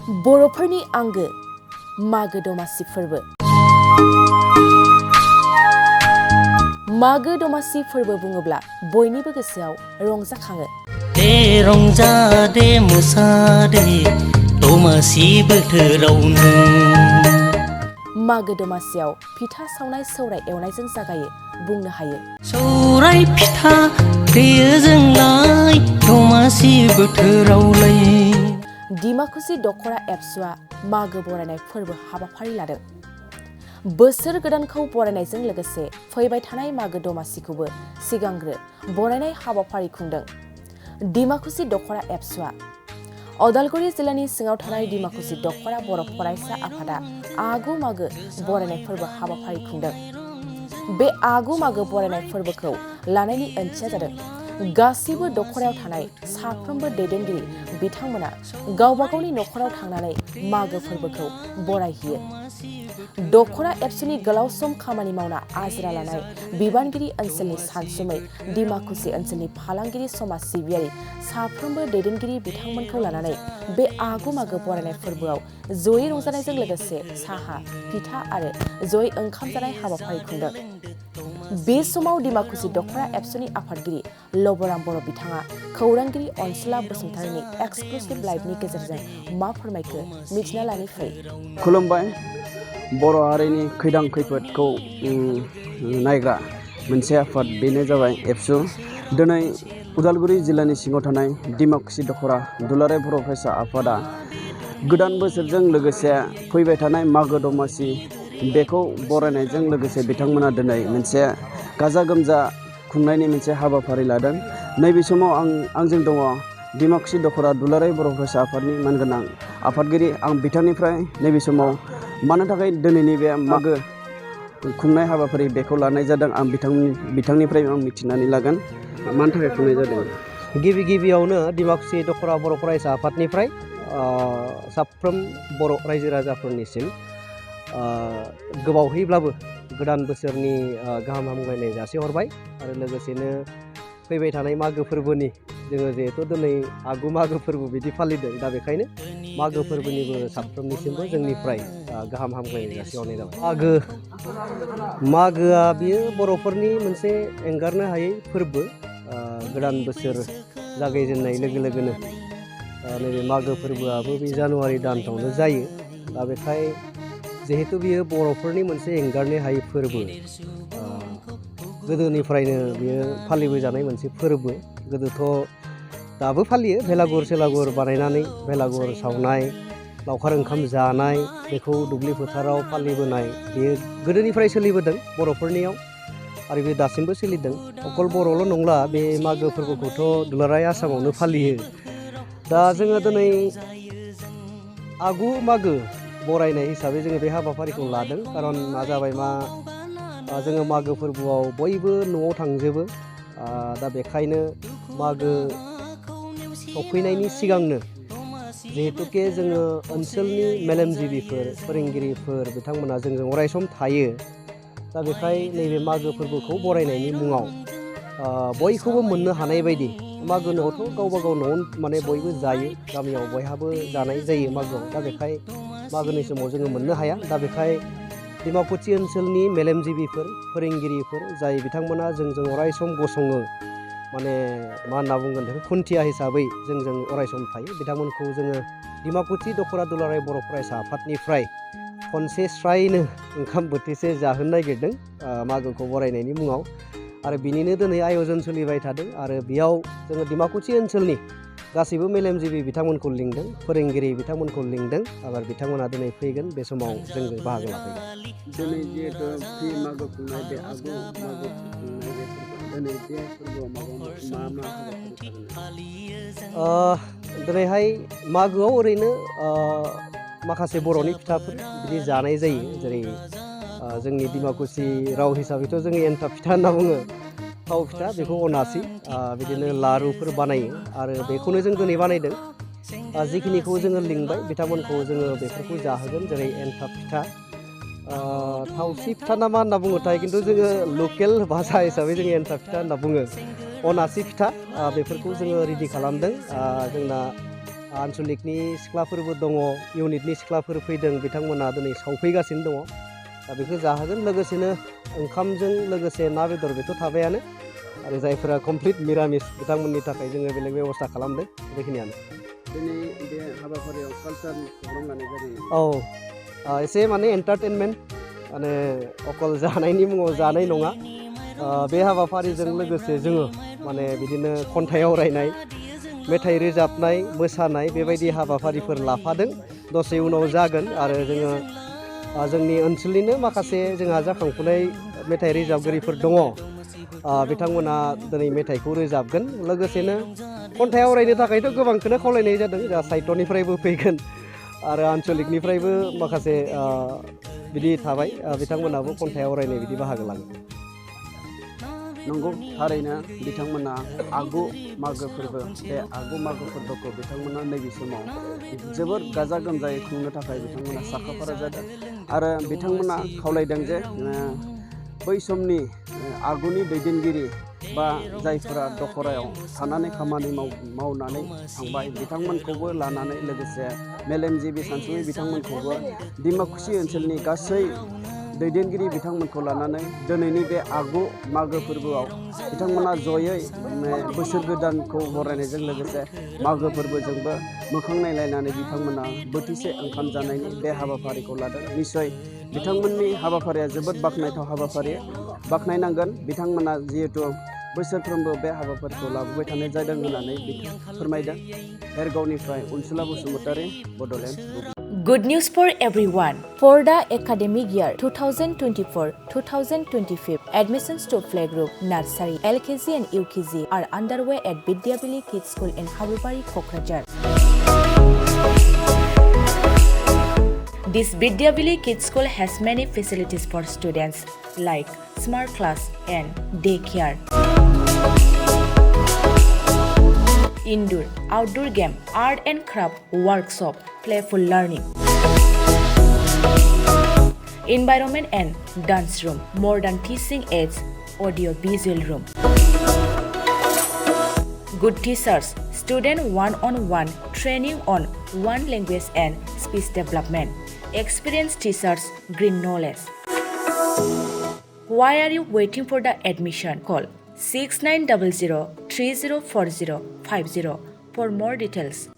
बर'फोरनि आंगो मागो दमासि फोरबो। मागो दमासि फोरबो बुङोब्ला बयनिबो गोसोआव रंजाखाङो। दे रंजा दे मोसा दे दमासि बोथोरावनो। मागो दमासियाव फिथा सावनाय सौराय एवनायजों जागायो बुंनो हायो। सौराय फिथा देयो जोंलाय दमासि बोथोरावलाय। डिमाकुसि दख'रा एबसुआ मागो बरायनाय फोरबो हाबाफारि लादों। बोसोर गोदानखौ बरायनायजों लोगोसे फैबाय थानाय मागो दमासिखौबो सिगांग्रो बरायनाय हाबाफारि खुंदों डिमाकुसि दख'रा एबसुआ। अदालगुरि जिल्लानि सिङाव थानाय डिमाकुसि दख'रा बर' फरायसा आफादा आगु मागो बरायनाय फोरबो हाबाफारि खुंदों। बे आगु मागो बरायनाय फोरबोखौ लानायनि ओंथिया जादों गासिबो दख'रायाव थानाय साफ्रोमबो दैदेनगिरि बिथांमोना गावबा गावनि न'खराव थांनानै मागो फोरबोखौ बरायहैयो। दख'रा एबसुनि गोलाव सम खामानि मावना आजिरा लानाय बिबानगिरि ओनसोलनि सानसुमै डिमाकुसि ओनसोलनि फालांगिरि समाज सिबियारि साफ्रोमबो दैदेनगिरि बिथांमोनखौ लानानै बे आगु मागो बरायनाय फोरबोआव जयै रंजानायजों लोगोसे साहा फिथा आरो जयै ओंखाम जानाय हाबाफारि खुंदों। बे समाव डिमाकुसि दख'रा एबसुनि आफादगिरि लबराम बर' बिथाङा खौरांगिरि अनसुला बसुमतारिनि एक्सक्लुसिभ लाइभनि गेजेरजों मा फोरमायखो मिथिना लानि फै। खुलुमबाय। बर' हारिनि खैदां खैफोदखौ नायग्रा मोनसे आफाद, बेनो जाबाय एबसु। दिनै उदालगुरि जिल्लानि सिङाव थानाय डिमाकुसि दख'रा दुलाराय बर' फरायसा आफादा गोदान बोसोरजों लोगोसे फैबाय थानाय मागो दमासि बेखौ बरायनायजों लोगोसे बिथांमोना दिनै मोनसे गाजा गोमजा खुंनायनि मोनसे हाबाफारि लादों। नैबे समाव आंजों दङ डिमाकुसि दख'रा दुलाराय बर' फरायसा आफादनि मानगोनां आफादगिरि। आं बिथांनिफ्राय नैबे समाव मानो थाखाय दिनैनि बे मागो खुंनाय हाबाफारि बेखौ लानाय जादों आं बिथांनिफ्राय आं मिथिनानै लागोन मानो थाखाय खुंनाय जादों। गिबियावनो डिमाकुसि दख'रा बर' फरायसा आफादनिफ्राय साफ्रोम बर' रायजो राजाफोरनिसिम गोबावहैब्लाबो गोदान बोसोरनि गाहाम हामलायनाय जासिहरबाय आरो लोगोसेनो फैबाय थानाय मागो फोरबोनि जोङो जिहेथु दिनै आगु मागो फोरबो बिदि फालिदों, दा बेखायनो मागो फोरबोनिबो साफ्रोमनिसिमबो जोंनिफ्राय गाहाम हामलायनाय जासिहरनाय जाबाय। मागोआ बियो बर'फोरनि मोनसे एंगारनो हायै फोरबो। गोदान बोसोर जागायजेननाय लोगो लोगोनो नैबे मागो फोरबोआबो बे जानुवारि दानफ्रावनो जायो। दा बेखाय जिहेतु बियो बर'फोरनि मोनसे एंगारनो हायै फोरबो, गोदोनिफ्रायनो बियो फालिबोजानाय मोनसे फोरबो। गोदोथ' दाबो फालियो, भेलागुर सेलागुर बानायनानै भेलागुर सावनाय, लावखार ओंखाम जानाय, बेखौ दुब्लि फोथाराव फालिबोनाय बेयो गोदोनिफ्राय सोलिबोदों बर'फोरनियाव आरो बे दासिमबो सोलिदों। अकल बर'ल' नंला, बे मागो फोरबोखौथ' दुलाराय आसामावनो फालियो। दा जोङो दिनै आगु मागो बरायनाय हिसाबै जोङो बे हाबाफारिखौ लादों। खारन मा जाबाय जोङो मागो फोरबोआव बयबो न'आव थांजोबो। दा बेखायनो मागो सफैनायनि सिगांनो जिहेतुके जोङो ओनसोलनि मेलेमजिबिफोर फोरोंगिरिफोर बिथांमोना जोंजों अरायसम थायो। दा बेखाय नैबे मागो फोरबोखौ बरायनायनि मुङाव बयखौबो मोननो हानाय बायदि, मागोआवथ' गावबा गाव न'आव माने बयबो जायो, गामियाव बयहाबो जानाय जायो मागोआव। दा बेखाय मागोनि समाव जोङो मोननो हाया। दा बेखाय डिमाकुसि ओनसोलनि मेलेमजिबिफोर फोरोंगिरिफोर जाय बिथांमोना जोंजों अरायसम गसङो, माने मा होनना बुंगोन बेखौ खुन्थिया हिसाबै जोंजों अरायसम थायो, बिथांमोनखौ जोङो डिमाकुसि दख'रा दुलाराय बर' फरायसा आफादनिफ्राय खनसे स्रायनो ओंखाम बोथिसे जाहोनो नागिरदों मागोखौ बरायनायनि मुङाव। आरो बिनिनो दिनै आयजन सोलिबाय थादों आरो बेयाव जोङो डिमाकुसि ओनसोलनि गासैबो मेलेमजिबि बिथांमोनखौ लिंदों, फोरोंगिरि बिथांमोनखौ लिंदों आरो बिथांमोना दिनै फैगोन, बे समाव जोंजों बाहागो लाफैगोन। दिनै जिहेतु फ्रि मागो खुंनाय बे आगु मागो खुंनाय बे फोरबो, दिनै बे फोरबोआव मा हाबाफारि थागोन? दिनैहाय मागोआव ओरैनो माखासे बर'नि फिथाफोर बिदि जानाय जायो। जेरै जोंनि डिमाकुसि राव हिसाबैथ' जोङो एन्थाब फिथा होनना बुङो, थाव फिथा, बेखौ अनासि, बिदिनो लारुफोर बानायो आरो बेखौनो जों दिनै बानायदों। जिखिनिखौ जोङो लिंबाय बिथांमोनखौ जोङो बेफोरखौ जाहोगोन, जेरै एन्थाब फिथा, थावसि फिथा ना मा होनना बुङोथाय, खिन्थु जोङो लकेल भाषा हिसाबै जोङो एन्थाब फिथा होनना बुङो। अनासि फिथा बेफोरखौ जोङो रेडि खालामदों। जोंना आनसलिकनि सिख्लाफोरबो दङ इउनिटनि सिख्लाफोर फैदों बिथांमोना दिनै सावफैगासिनो दङ दा बेखौ जाहोगोन लोगोसेनो ओंखामजों लोगोसे ना बेदर बेथ' थाबायानो आरो जायफोरा कमप्लिट निरामिस बिथांमोननि थाखाय जोङो बेलेग बेबस्था खालामदों बेखिनियानो दिनै बे हाबाफारियाव कालसारनि प्रग्राम लानाय जादों औ एसे माने एन्टारटेनमेन्ट माने अकल जानायनि मुङाव जानाय नङा बे हाबाफारिजों लोगोसे जोङो माने बिदिनो खन्थाइ आवरायनाय मेथाइ रोजाबनाय मोसानाय बेबायदि हाबाफारिफोर लाफादों दसे उनाव जागोन आरो जोङो जोंनि ओनसोलनिनो माखासे जोंहा जाखांफुनाय मेथाइ रोजाबगिरिफोर दङ बिथांमोना दिनै मेथाइखौ रोजाबगोन लोगोसेनो खन्थाइ आवरायनो थाखायथ' गोबांखौनो खावलायनाय जादों जोंहा साहित्यनिफ्रायबो फैगोन आरो आनसलिकनिफ्रायबो माखासे बिदि थाबाय बिथांमोनाबो खन्थाइ आवरायनाय बिदि बाहागो लागोन नंगौ थारैनो बिथांमोना आगु मागो फोरबो बे आगु मागो फोरबोखौ बिथांमोना नैबे समाव जोबोद गाजा गोमजायै खुंनो थाखाय बिथांमोना साखाफारा जादों आरो बिथांमोना खावलायदों जे बै समनि आगुनि दैदेनगिरि बा जायफोरा दखरायाव थानानै खामानि मावनानै थांबाय बिथांमोनखौबो लानानै लोगोसे मेलेमजिबि सानसुमै बिथांमोनखौबो डिमाकुसि ओनसोलनि गासै दैदेनगिरि बिथांमोनखौ लानानै दिनैनि बे आगु मागो फोरबोआव बिथांमोना जयै बोसोर गोदानखौ बरायनायजों लोगोसे मागो फोरबोजोंबो मोखां नायलायनानै बिथांमोना बोथिसे ओंखाम जानायनि बे हाबाफारिखौ लादों निस्सय बिथांमोननि हाबाफारिया जोबोद बाख्नायथाव हाबाफारि बाख्नायनांगोन बिथांमोना जिहेतु बोसोरफ्रोमबो बे हाबाफारिखौ लाबोबाय थानाय जादों होननानै फोरमायदों हेरगावनिफ्राय अनसुला Basumatary Bodoland Good news for everyone. For the academic year 2024-2025, admissions to playgroup, nursery, LKG and UKG are underway at Vidyavili Kids School in Habubari, Kokrajhar. This Vidyavili Kids School has many facilities for students like smart class and daycare. Indoor, outdoor game, art and craft workshop, playful learning. Environment and dance room, modern teaching aids, audio visual room. Good teachers, student one-on-one training on one language and speech development. Experienced teachers, green knowledge. Why are you waiting for the admission? Call 6900 304050 for more details.